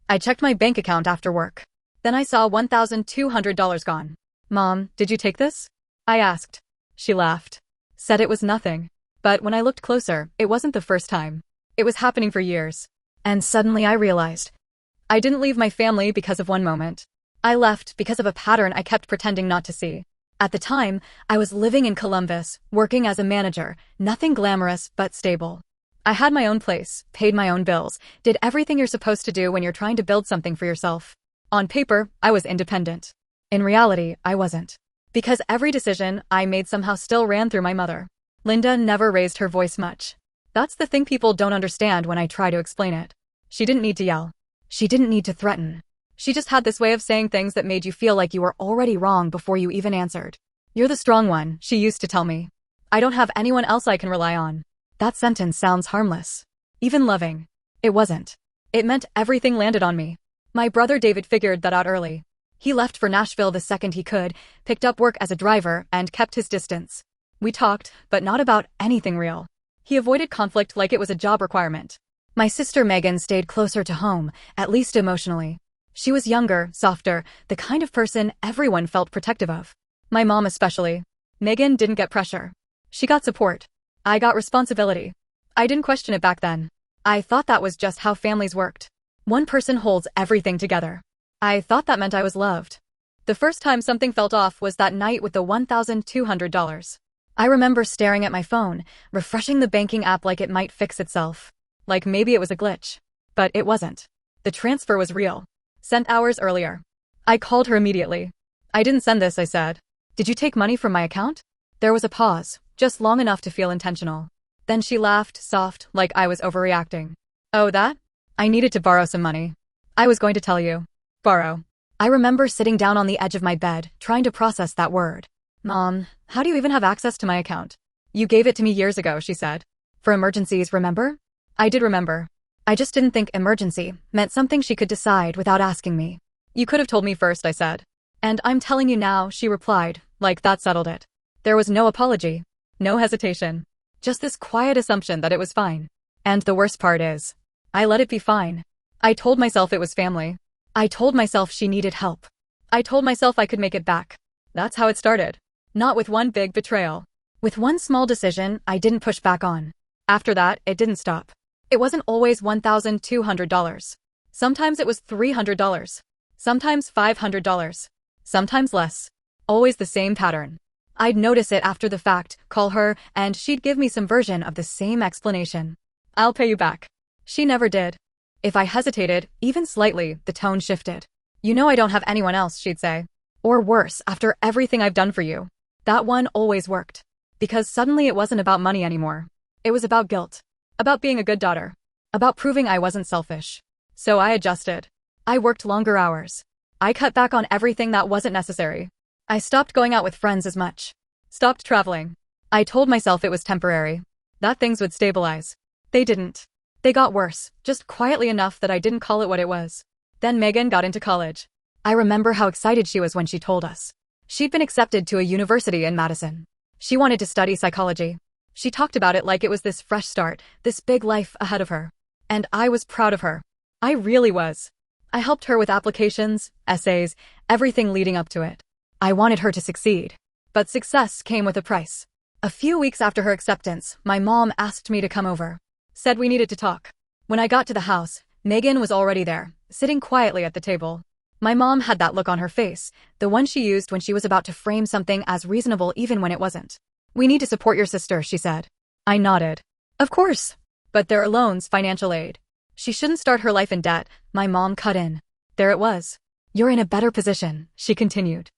I checked my bank account after work. Then I saw $1,200 gone. Mom, did you take this? I asked. She laughed. Said it was nothing. But when I looked closer, it wasn't the first time. It was happening for years. And suddenly I realized. I didn't leave my family because of one moment. I left because of a pattern I kept pretending not to see. At the time, I was living in Columbus, working as a manager, nothing glamorous but stable. I had my own place, paid my own bills, did everything you're supposed to do when you're trying to build something for yourself. On paper, I was independent. In reality, I wasn't. Because every decision I made somehow still ran through my mother. Linda never raised her voice much. That's the thing people don't understand when I try to explain it. She didn't need to yell. She didn't need to threaten. She just had this way of saying things that made you feel like you were already wrong before you even answered. You're the strong one, she used to tell me. I don't have anyone else I can rely on. That sentence sounds harmless. Even loving. It wasn't. It meant everything landed on me. My brother David figured that out early. He left for Nashville the second he could, picked up work as a driver, and kept his distance. We talked, but not about anything real. He avoided conflict like it was a job requirement. My sister Megan stayed closer to home, at least emotionally. She was younger, softer, the kind of person everyone felt protective of. My mom especially. Megan didn't get pressure. She got support. I got responsibility. I didn't question it back then. I thought that was just how families worked. One person holds everything together. I thought that meant I was loved. The first time something felt off was that night with the $1,200. I remember staring at my phone, refreshing the banking app like it might fix itself. Like maybe it was a glitch. But it wasn't. The transfer was real. Sent hours earlier. I called her immediately. I didn't send this, I said. Did you take money from my account? There was a pause, just long enough to feel intentional. Then she laughed, soft, like I was overreacting. Oh, that? I needed to borrow some money. I was going to tell you. Borrow. I remember sitting down on the edge of my bed, trying to process that word. Mom, how do you even have access to my account? You gave it to me years ago, she said. For emergencies, remember? I did remember. I just didn't think emergency meant something she could decide without asking me. You could have told me first, I said. And I'm telling you now, she replied, like that settled it. There was no apology. No hesitation. Just this quiet assumption that it was fine. And the worst part is, I let it be fine. I told myself it was family. I told myself she needed help. I told myself I could make it back. That's how it started. Not with one big betrayal. With one small decision I didn't push back on. After that, it didn't stop. It wasn't always $1,200. Sometimes it was $300. Sometimes $500. Sometimes less. Always the same pattern. I'd notice it after the fact, call her, and she'd give me some version of the same explanation. I'll pay you back. She never did. If I hesitated, even slightly, the tone shifted. You know I don't have anyone else, she'd say. Or worse, after everything I've done for you. That one always worked. Because suddenly it wasn't about money anymore. It was about guilt. About being a good daughter. About proving I wasn't selfish. So I adjusted. I worked longer hours. I cut back on everything that wasn't necessary. I stopped going out with friends as much. Stopped traveling. I told myself it was temporary. That things would stabilize. They didn't. They got worse, just quietly enough that I didn't call it what it was. Then Megan got into college. I remember how excited she was when she told us. She'd been accepted to a university in Madison. She wanted to study psychology. She talked about it like it was this fresh start, this big life ahead of her. And I was proud of her. I really was. I helped her with applications, essays, everything leading up to it. I wanted her to succeed. But success came with a price. A few weeks after her acceptance, my mom asked me to come over. Said we needed to talk. When I got to the house, Megan was already there, sitting quietly at the table. My mom had that look on her face, the one she used when she was about to frame something as reasonable even when it wasn't. We need to support your sister, she said. I nodded. Of course. But there are loans, financial aid. She shouldn't start her life in debt, my mom cut in. There it was. You're in a better position, she continued.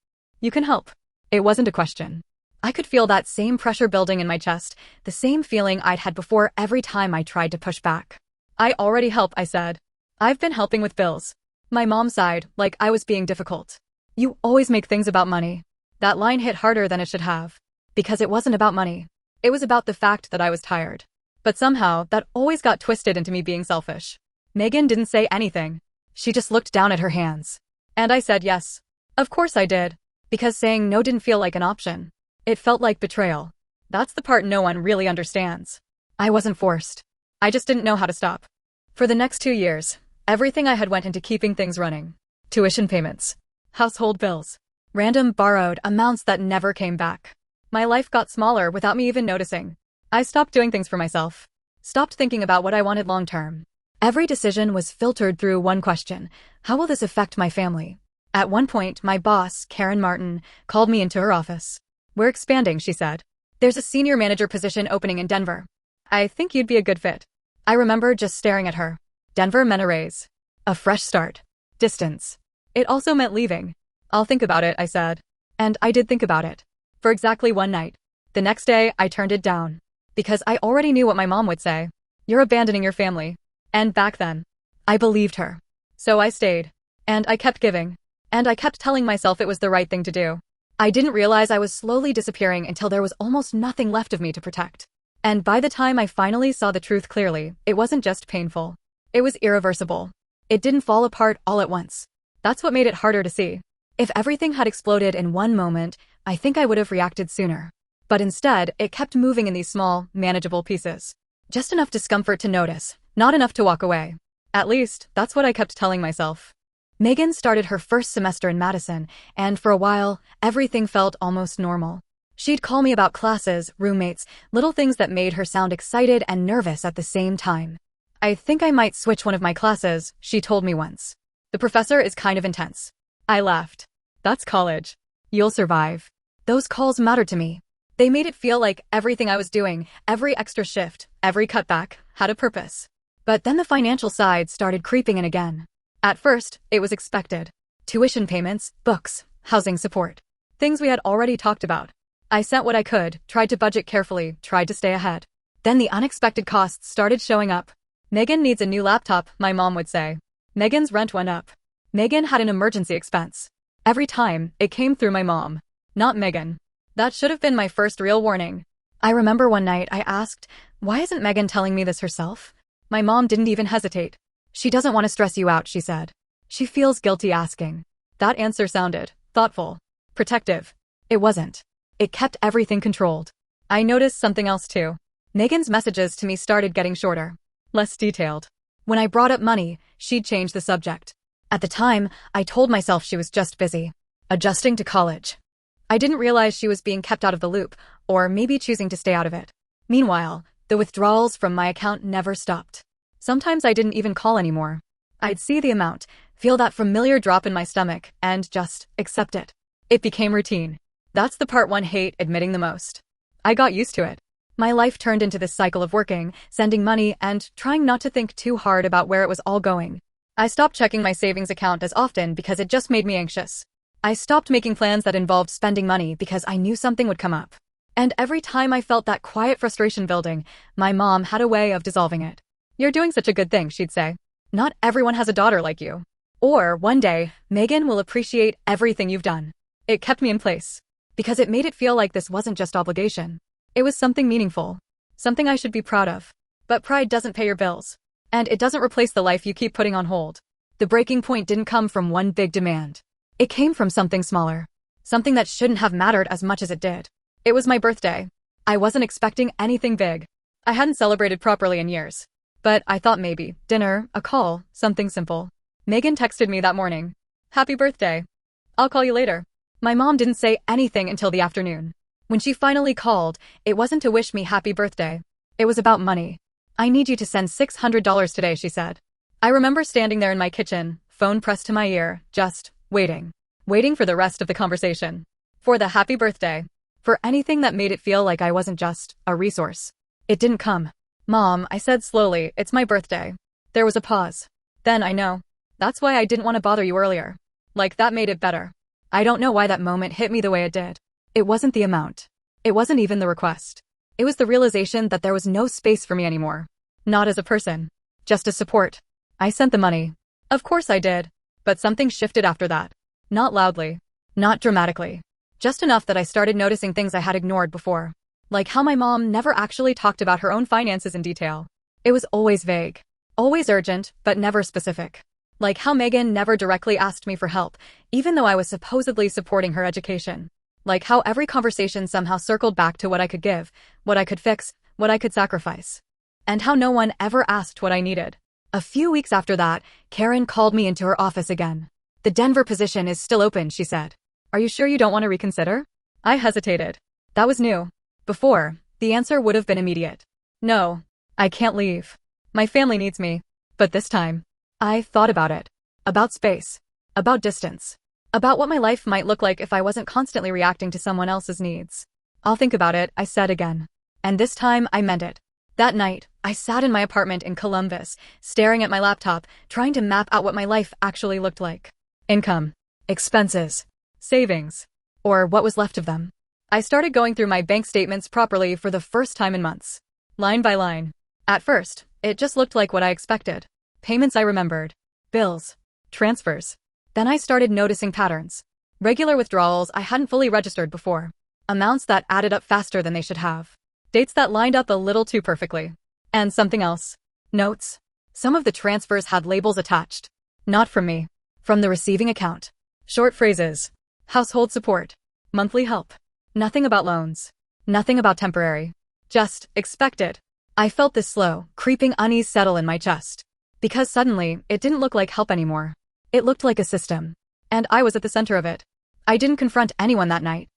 You can help. It wasn't a question. I could feel that same pressure building in my chest, the same feeling I'd had before every time I tried to push back. I already help, I said. I've been helping with bills. My mom sighed, like I was being difficult. You always make things about money. That line hit harder than it should have. Because it wasn't about money. It was about the fact that I was tired. But somehow, that always got twisted into me being selfish. Megan didn't say anything. She just looked down at her hands. And I said yes. Of course I did. Because saying no didn't feel like an option. It felt like betrayal. That's the part no one really understands. I wasn't forced. I just didn't know how to stop. For the next 2 years, Everything I had went into keeping things running. Tuition payments, household bills, random borrowed amounts that never came back. My life got smaller without me even noticing. I stopped doing things for myself. Stopped thinking about what I wanted long term. Every decision was filtered through one question: how will this affect my family? At one point, my boss, Karen Martin, called me into her office. "We're expanding," she said. "There's a senior manager position opening in Denver. I think you'd be a good fit." I remember just staring at her. Denver meant a raise. A fresh start. Distance. It also meant leaving. "I'll think about it," I said. And I did think about it. For exactly one night. The next day, I turned it down. Because I already knew what my mom would say. "You're abandoning your family." And back then, I believed her. So I stayed. And I kept giving. And I kept telling myself it was the right thing to do. I didn't realize I was slowly disappearing until there was almost nothing left of me to protect. And by the time I finally saw the truth clearly, it wasn't just painful. It was irreversible. It didn't fall apart all at once. That's what made it harder to see. If everything had exploded in one moment, I think I would have reacted sooner. But instead, it kept moving in these small, manageable pieces. Just enough discomfort to notice, not enough to walk away. At least, that's what I kept telling myself. Megan started her first semester in Madison, and for a while, everything felt almost normal. She'd call me about classes, roommates, little things that made her sound excited and nervous at the same time. "I think I might switch one of my classes," she told me once. "The professor is kind of intense." I laughed. "That's college. You'll survive." Those calls mattered to me. They made it feel like everything I was doing, every extra shift, every cutback, had a purpose. But then the financial side started creeping in again. At first, it was expected. Tuition payments, books, housing support. Things we had already talked about. I sent what I could, tried to budget carefully, tried to stay ahead. Then the unexpected costs started showing up. "Megan needs a new laptop," my mom would say. Megan's rent went up. Megan had an emergency expense. Every time, it came through my mom. Not Megan. That should have been my first real warning. I remember one night I asked, "Why isn't Megan telling me this herself?" My mom didn't even hesitate. "She doesn't want to stress you out," she said. "She feels guilty asking." That answer sounded thoughtful, protective. It wasn't. It kept everything controlled. I noticed something else too. Megan's messages to me started getting shorter, less detailed. When I brought up money, she'd change the subject. At the time, I told myself she was just busy, adjusting to college. I didn't realize she was being kept out of the loop, or maybe choosing to stay out of it. Meanwhile, the withdrawals from my account never stopped. Sometimes I didn't even call anymore. I'd see the amount, feel that familiar drop in my stomach, and just accept it. It became routine. That's the part one hate admitting the most. I got used to it. My life turned into this cycle of working, sending money, and trying not to think too hard about where it was all going. I stopped checking my savings account as often because it just made me anxious. I stopped making plans that involved spending money because I knew something would come up. And every time I felt that quiet frustration building, my mom had a way of dissolving it. "You're doing such a good thing," she'd say. "Not everyone has a daughter like you." Or, "One day, Megan will appreciate everything you've done." It kept me in place. Because it made it feel like this wasn't just obligation. It was something meaningful. Something I should be proud of. But pride doesn't pay your bills. And it doesn't replace the life you keep putting on hold. The breaking point didn't come from one big demand. It came from something smaller. Something that shouldn't have mattered as much as it did. It was my birthday. I wasn't expecting anything big. I hadn't celebrated properly in years. But I thought maybe dinner, a call, something simple. Megan texted me that morning. "Happy birthday. I'll call you later." My mom didn't say anything until the afternoon. When she finally called, it wasn't to wish me happy birthday. It was about money. "I need you to send $600 today," she said. I remember standing there in my kitchen, phone pressed to my ear, just waiting. Waiting for the rest of the conversation. For the happy birthday. For anything that made it feel like I wasn't just a resource. It didn't come. "Mom," I said slowly, "it's my birthday." There was a pause. Then I know. "That's why I didn't want to bother you earlier." Like that made it better. I don't know why that moment hit me the way it did. It wasn't the amount. It wasn't even the request. It was the realization that there was no space for me anymore. Not as a person. Just as support. I sent the money. Of course I did. But something shifted after that. Not loudly. Not dramatically. Just enough that I started noticing things I had ignored before. Like how my mom never actually talked about her own finances in detail. It was always vague. Always urgent, but never specific. Like how Megan never directly asked me for help, even though I was supposedly supporting her education. Like how every conversation somehow circled back to what I could give, what I could fix, what I could sacrifice. And how no one ever asked what I needed. A few weeks after that, Karen called me into her office again. The Denver position is still open, she said. Are you sure you don't want to reconsider? I hesitated. That was new. Before, the answer would have been immediate. No, I can't leave. My family needs me. But this time, I thought about it. About space. About distance. About what my life might look like if I wasn't constantly reacting to someone else's needs. I'll think about it, I said again. And this time, I meant it. That night, I sat in my apartment in Columbus, staring at my laptop, trying to map out what my life actually looked like. Income. Expenses. Savings. Or what was left of them. I started going through my bank statements properly for the first time in months. Line by line. At first, it just looked like what I expected. Payments I remembered. Bills. Transfers. Then I started noticing patterns. Regular withdrawals I hadn't fully registered before. Amounts that added up faster than they should have. Dates that lined up a little too perfectly. And something else. Notes. Some of the transfers had labels attached. Not from me. From the receiving account. Short phrases. Household support. Monthly help. Nothing about loans. Nothing about temporary. Just expected. I felt this slow, creeping unease settle in my chest. Because suddenly, it didn't look like help anymore. It looked like a system. And I was at the center of it. I didn't confront anyone that night.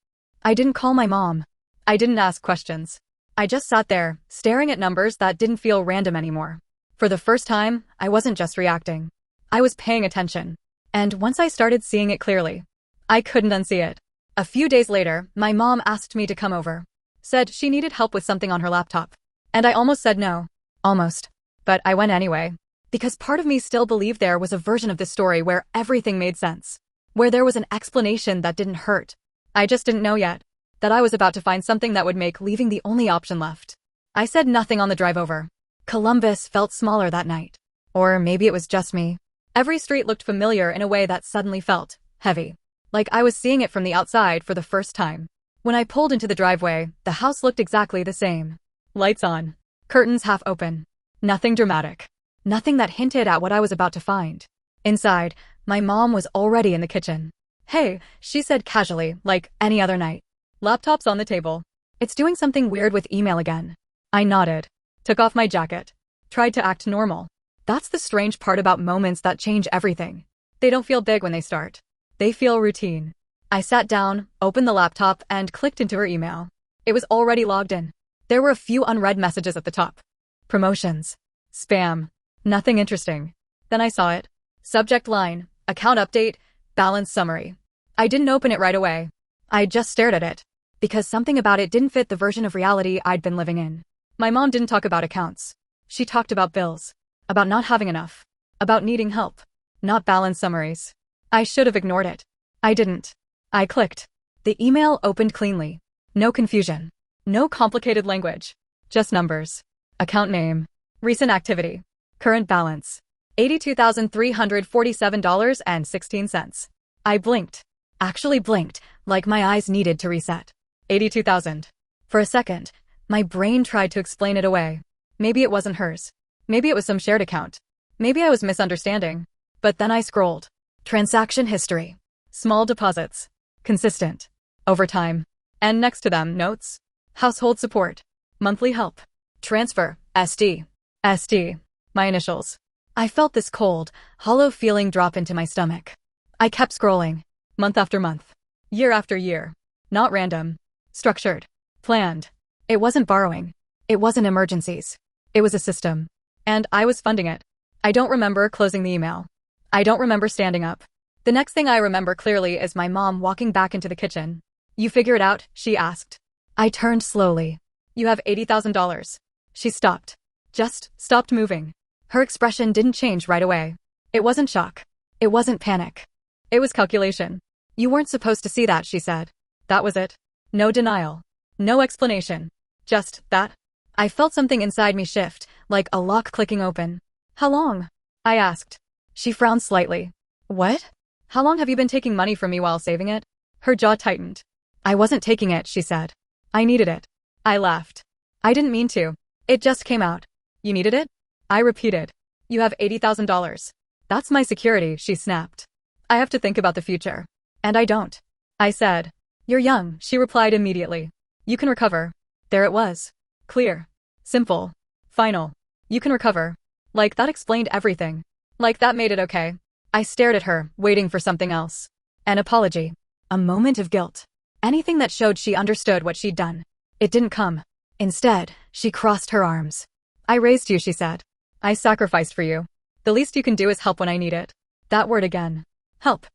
I didn't call my mom. I didn't ask questions. I just sat there, staring at numbers that didn't feel random anymore. For the first time, I wasn't just reacting. I was paying attention. And once I started seeing it clearly, I couldn't unsee it. A few days later, my mom asked me to come over. Said she needed help with something on her laptop. And I almost said no. Almost. But I went anyway. Because part of me still believed there was a version of this story where everything made sense. Where there was an explanation that didn't hurt. I just didn't know yet that I was about to find something that would make leaving the only option left. I said nothing on the drive over. Columbus felt smaller that night. Or maybe it was just me. Every street looked familiar in a way that suddenly felt heavy. Like I was seeing it from the outside for the first time. When I pulled into the driveway, the house looked exactly the same. Lights on. Curtains half open. Nothing dramatic. Nothing that hinted at what I was about to find. Inside, my mom was already in the kitchen. Hey, she said casually, like any other night. Laptop's on the table. It's doing something weird with email again. I nodded. Took off my jacket. Tried to act normal. That's the strange part about moments that change everything. They don't feel big when they start. They feel routine. I sat down, opened the laptop, and clicked into her email. It was already logged in. There were a few unread messages at the top. Promotions. Spam. Nothing interesting. Then I saw it. Subject line, account update, balance summary. I didn't open it right away. I just stared at it. Because something about it didn't fit the version of reality I'd been living in. My mom didn't talk about accounts. She talked about bills. About not having enough. About needing help. Not balance summaries. I should have ignored it. I didn't. I clicked. The email opened cleanly. No confusion. No complicated language. Just numbers. Account name. Recent activity. Current balance. $82,347.16. I blinked. Actually blinked, like my eyes needed to reset. 82,000. For a second, my brain tried to explain it away. Maybe it wasn't hers. Maybe it was some shared account. Maybe I was misunderstanding. But then I scrolled. Transaction history. Small deposits. Consistent. Over time. And next to them, notes. Household support. Monthly help. Transfer. SD. SD. My initials. I felt this cold, hollow feeling drop into my stomach. I kept scrolling. Month after month. Year after year. Not random. Structured. Planned. It wasn't borrowing. It wasn't emergencies. It was a system. And I was funding it. I don't remember closing the email. I don't remember standing up. The next thing I remember clearly is my mom walking back into the kitchen. You figure it out? She asked. I turned slowly. You have $80,000. She stopped. Just stopped moving. Her expression didn't change right away. It wasn't shock. It wasn't panic. It was calculation. You weren't supposed to see that, she said. That was it. No denial. No explanation. Just that. I felt something inside me shift, like a lock clicking open. How long? I asked. She frowned slightly. What? How long have you been taking money from me while saving it? Her jaw tightened. I wasn't taking it, she said. I needed it. I laughed. I didn't mean to. It just came out. You needed it? I repeated. You have $80,000. That's my security, she snapped. I have to think about the future. And I don't. I said. You're young, she replied immediately. You can recover. There it was. Clear. Simple. Final. You can recover. Like that explained everything. Like that made it okay. I stared at her, waiting for something else. An apology. A moment of guilt. Anything that showed she understood what she'd done. It didn't come. Instead, she crossed her arms. I raised you, she said. I sacrificed for you. The least you can do is help when I need it. That word again. Help.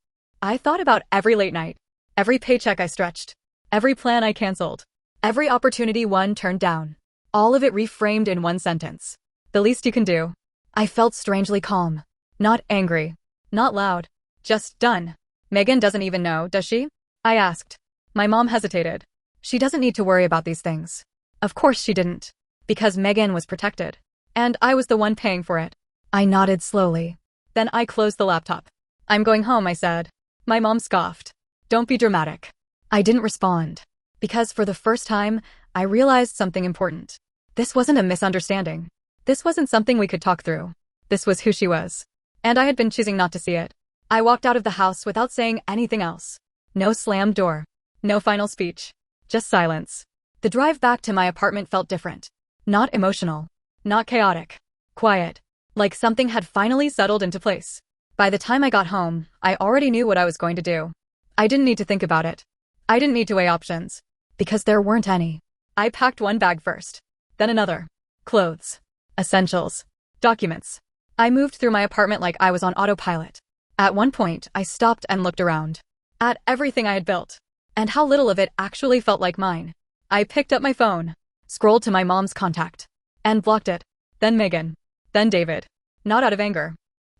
I thought about every late night. Every paycheck I stretched. Every plan I canceled. Every opportunity one turned down. All of it reframed in one sentence. The least you can do. I felt strangely calm. Not angry. Not loud. Just done. Megan doesn't even know, does she? I asked. My mom hesitated. She doesn't need to worry about these things. Of course she didn't. Because Megan was protected. And I was the one paying for it. I nodded slowly. Then I closed the laptop. I'm going home, I said. My mom scoffed. Don't be dramatic. I didn't respond. Because for the first time, I realized something important. This wasn't a misunderstanding. This wasn't something we could talk through. This was who she was. And I had been choosing not to see it. I walked out of the house without saying anything else. No slammed door. No final speech. Just silence. The drive back to my apartment felt different. Not emotional. Not chaotic. Quiet. Like something had finally settled into place. By the time I got home, I already knew what I was going to do. I didn't need to think about it. I didn't need to weigh options. Because there weren't any. I packed one bag first. Then another. Clothes. Essentials. Documents. I moved through my apartment like I was on autopilot. At one point, I stopped and looked around. At everything I had built. And how little of it actually felt like mine. I picked up my phone. Scrolled to my mom's contact. And blocked it. Then Megan. Then David. Not out of anger.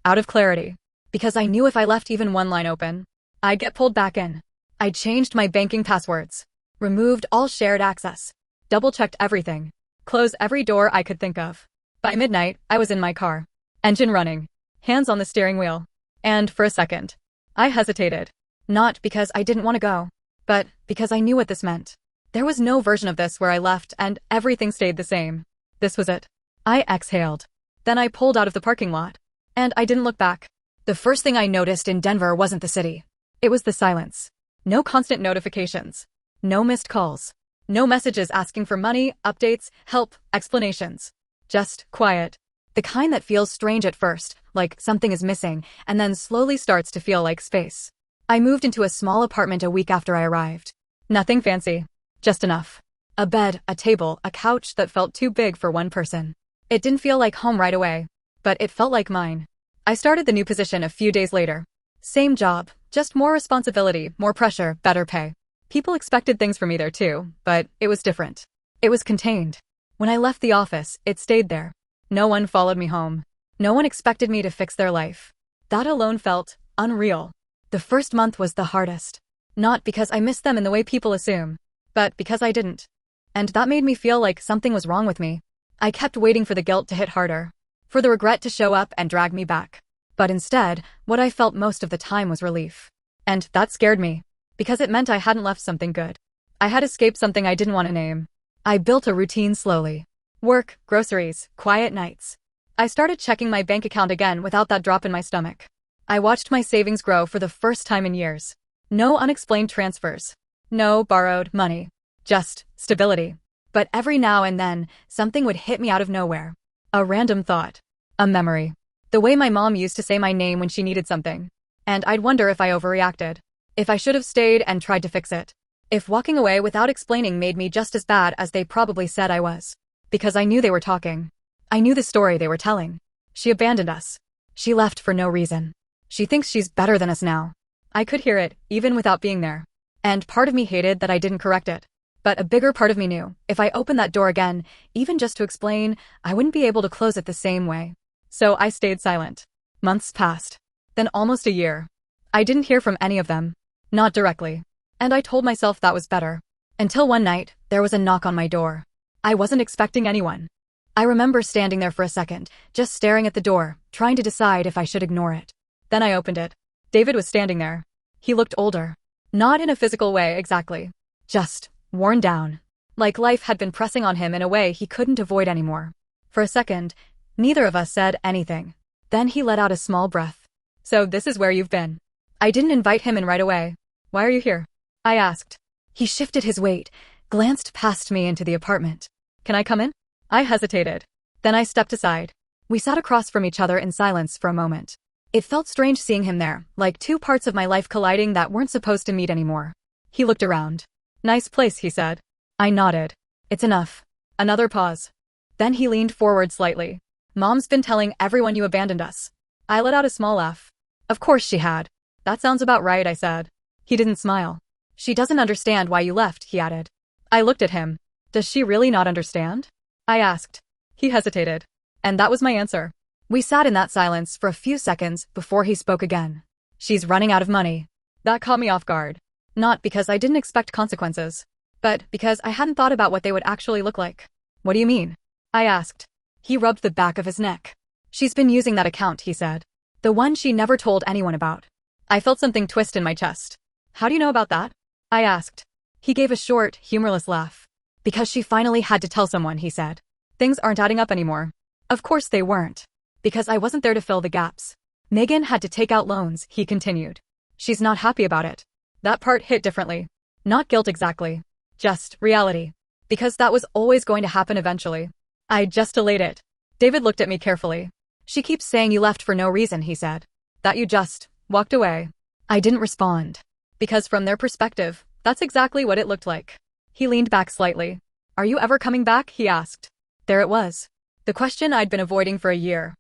Out of clarity. Because I knew if I left even one line open, I'd get pulled back in. I changed my banking passwords. Removed all shared access. Double-checked everything. Closed every door I could think of. By midnight, I was in my car. Engine running. Hands on the steering wheel. And for a second, I hesitated. Not because I didn't want to go, but because I knew what this meant. There was no version of this where I left and everything stayed the same. This was it. I exhaled. Then I pulled out of the parking lot. And I didn't look back. The first thing I noticed in Denver wasn't the city. It was the silence. No constant notifications. No missed calls. No messages asking for money, updates, help, explanations. Just quiet. The kind that feels strange at first, like something is missing, and then slowly starts to feel like space. I moved into a small apartment a week after I arrived. Nothing fancy. Just enough. A bed, a table, a couch that felt too big for one person. It didn't feel like home right away, but it felt like mine. I started the new position a few days later. Same job, just more responsibility, more pressure, better pay. People expected things from me there too, but it was different. It was contained. When I left the office, it stayed there. No one followed me home. No one expected me to fix their life. That alone felt unreal. The first month was the hardest. Not because I missed them in the way people assume, but because I didn't. And that made me feel like something was wrong with me. I kept waiting for the guilt to hit harder, for the regret to show up and drag me back. But instead, what I felt most of the time was relief. And that scared me, because it meant I hadn't left something good. I had escaped something I didn't want to name. I built a routine slowly. Work, groceries, quiet nights. I started checking my bank account again without that drop in my stomach. I watched my savings grow for the first time in years. No unexplained transfers. No borrowed money. Just stability. But every now and then, something would hit me out of nowhere. A random thought. A memory. The way my mom used to say my name when she needed something. And I'd wonder if I overreacted. If I should have stayed and tried to fix it. If walking away without explaining made me just as bad as they probably said I was. Because I knew they were talking. I knew the story they were telling. She abandoned us. She left for no reason. She thinks she's better than us now. I could hear it, even without being there. And part of me hated that I didn't correct it. But a bigger part of me knew, if I opened that door again, even just to explain, I wouldn't be able to close it the same way. So I stayed silent. Months passed. Then almost a year. I didn't hear from any of them. Not directly. And I told myself that was better. Until one night, there was a knock on my door. I wasn't expecting anyone. I remember standing there for a second, just staring at the door, trying to decide if I should ignore it. Then I opened it. David was standing there. He looked older. Not in a physical way exactly. Just worn down. Like life had been pressing on him in a way he couldn't avoid anymore. For a second, neither of us said anything. Then he let out a small breath. So this is where you've been. I didn't invite him in right away. Why are you here? I asked. He shifted his weight, glanced past me into the apartment. Can I come in? I hesitated. Then I stepped aside. We sat across from each other in silence for a moment. It felt strange seeing him there, like two parts of my life colliding that weren't supposed to meet anymore. He looked around. "Nice place," he said. I nodded. "It's enough." Another pause. Then he leaned forward slightly. "Mom's been telling everyone you abandoned us." I let out a small laugh. "Of course she had." "That sounds about right," I said. He didn't smile. "She doesn't understand why you left," he added. I looked at him. "Does she really not understand?" I asked. He hesitated. And that was my answer. We sat in that silence for a few seconds before he spoke again. "She's running out of money." That caught me off guard. Not because I didn't expect consequences, but because I hadn't thought about what they would actually look like. "What do you mean?" I asked. He rubbed the back of his neck. "She's been using that account," he said. "The one she never told anyone about." I felt something twist in my chest. "How do you know about that?" I asked. He gave a short, humorless laugh. "Because she finally had to tell someone," he said. "Things aren't adding up anymore." Of course they weren't. Because I wasn't there to fill the gaps. "Megan had to take out loans," he continued. "She's not happy about it." That part hit differently. Not guilt exactly. Just reality. Because that was always going to happen eventually. I just delayed it. David looked at me carefully. "She keeps saying you left for no reason," he said. "That you just walked away." I didn't respond. Because from their perspective, that's exactly what it looked like. He leaned back slightly. "Are you ever coming back?" he asked. There it was. The question I'd been avoiding for a year.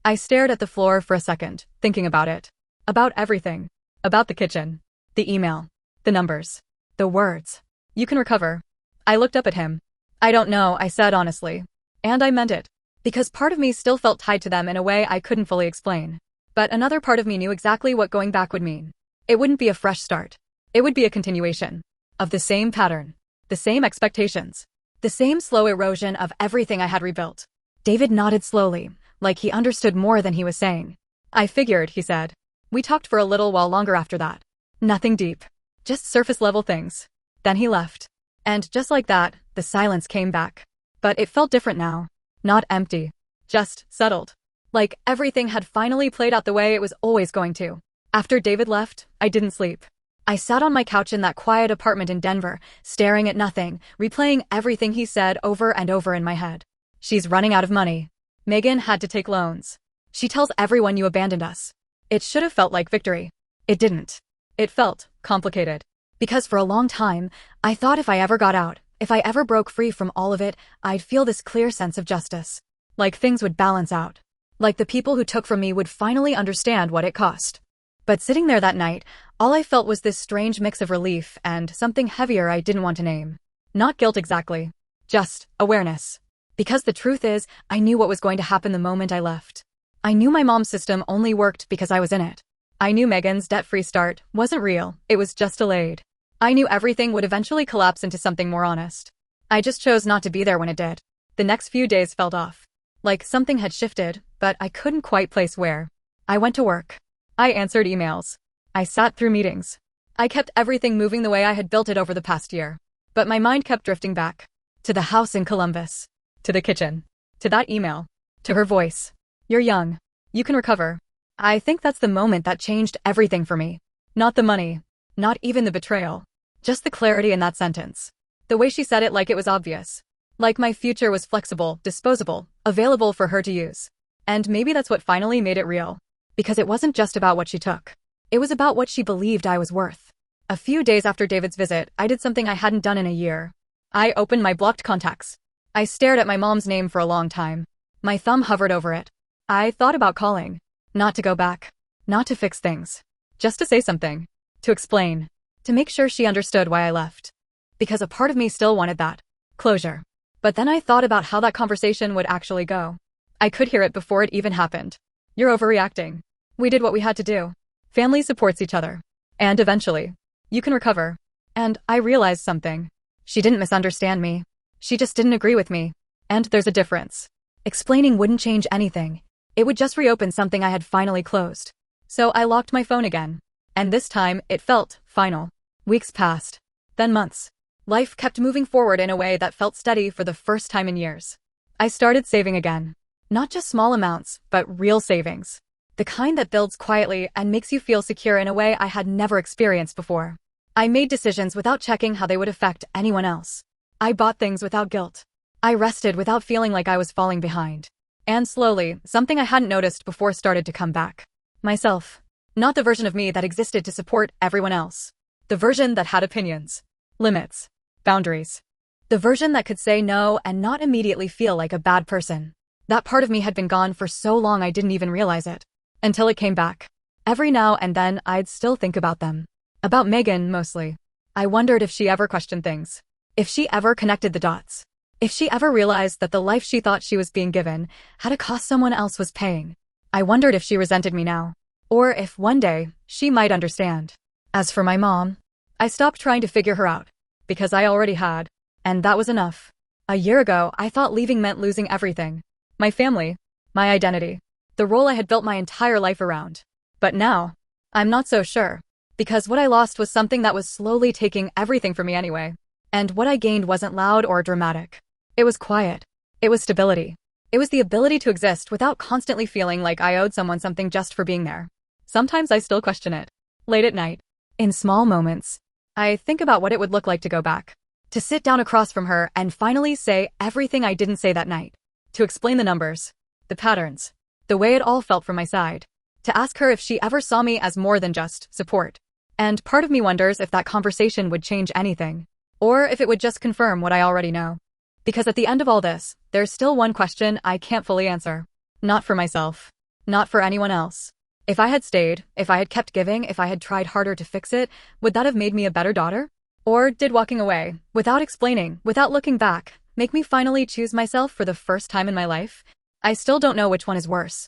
I stared at the floor for a second, thinking about it. About everything. About the kitchen. The email. The numbers. The words. "You can recover." I looked up at him. "I don't know," I said honestly. And I meant it. Because part of me still felt tied to them in a way I couldn't fully explain. But another part of me knew exactly what going back would mean. It wouldn't be a fresh start. It would be a continuation. Of the same pattern. The same expectations. The same slow erosion of everything I had rebuilt. David nodded slowly, like he understood more than he was saying. "I figured," he said. We talked for a little while longer after that. Nothing deep. Just surface-level things. Then he left. And just like that, the silence came back. But it felt different now. Not empty. Just settled. Like everything had finally played out the way it was always going to. After David left, I didn't sleep. I sat on my couch in that quiet apartment in Denver, staring at nothing, replaying everything he said over and over in my head. "She's running out of money. Megan had to take loans. She tells everyone you abandoned us." It should have felt like victory. It didn't. It felt complicated. Because for a long time, I thought if I ever got out, if I ever broke free from all of it, I'd feel this clear sense of justice. Like things would balance out. Like the people who took from me would finally understand what it cost. But sitting there that night, all I felt was this strange mix of relief and something heavier I didn't want to name. Not guilt exactly. Just awareness. Because the truth is, I knew what was going to happen the moment I left. I knew my mom's system only worked because I was in it. I knew Megan's debt-free start wasn't real, it was just delayed. I knew everything would eventually collapse into something more honest. I just chose not to be there when it did. The next few days felt off. Like something had shifted, but I couldn't quite place where. I went to work. I answered emails. I sat through meetings. I kept everything moving the way I had built it over the past year. But my mind kept drifting back. To the house in Columbus. To the kitchen. To that email. To her voice. "You're young. You can recover." I think that's the moment that changed everything for me. Not the money. Not even the betrayal. Just the clarity in that sentence. The way she said it like it was obvious. Like my future was flexible, disposable, available for her to use. And maybe that's what finally made it real. Because it wasn't just about what she took. It was about what she believed I was worth. A few days after David's visit, I did something I hadn't done in a year. I opened my blocked contacts. I stared at my mom's name for a long time. My thumb hovered over it. I thought about calling. Not to go back. Not to fix things. Just to say something. To explain. To make sure she understood why I left. Because a part of me still wanted that. Closure. But then I thought about how that conversation would actually go. I could hear it before it even happened. "You're overreacting. We did what we had to do. Family supports each other. And eventually, you can recover." And I realized something. She didn't misunderstand me. She just didn't agree with me. And there's a difference. Explaining wouldn't change anything. It would just reopen something I had finally closed. So I locked my phone again. And this time, it felt final. Weeks passed. Then months. Life kept moving forward in a way that felt steady for the first time in years. I started saving again. Not just small amounts, but real savings. The kind that builds quietly and makes you feel secure in a way I had never experienced before. I made decisions without checking how they would affect anyone else. I bought things without guilt. I rested without feeling like I was falling behind. And slowly, something I hadn't noticed before started to come back. Myself. Not the version of me that existed to support everyone else. The version that had opinions, limits, boundaries. The version that could say no and not immediately feel like a bad person. That part of me had been gone for so long I didn't even realize it. Until it came back. Every now and then I'd still think about them. About Megan, mostly. I wondered if she ever questioned things. If she ever connected the dots. If she ever realized that the life she thought she was being given had a cost someone else was paying. I wondered if she resented me now. Or if one day, she might understand. As for my mom, I stopped trying to figure her out. Because I already had. And that was enough. A year ago, I thought leaving meant losing everything. My family. My identity. The role I had built my entire life around. But now, I'm not so sure. Because what I lost was something that was slowly taking everything from me anyway. And what I gained wasn't loud or dramatic. It was quiet. It was stability. It was the ability to exist without constantly feeling like I owed someone something just for being there. Sometimes I still question it. Late at night. In small moments. I think about what it would look like to go back. To sit down across from her and finally say everything I didn't say that night. To explain the numbers. The patterns. The way it all felt from my side. To ask her if she ever saw me as more than just support. And part of me wonders if that conversation would change anything. Or if it would just confirm what I already know. Because at the end of all this, there's still one question I can't fully answer. Not for myself. Not for anyone else. If I had stayed, if I had kept giving, if I had tried harder to fix it, would that have made me a better daughter? Or did walking away, without explaining, without looking back, make me finally choose myself for the first time in my life? I still don't know which one is worse.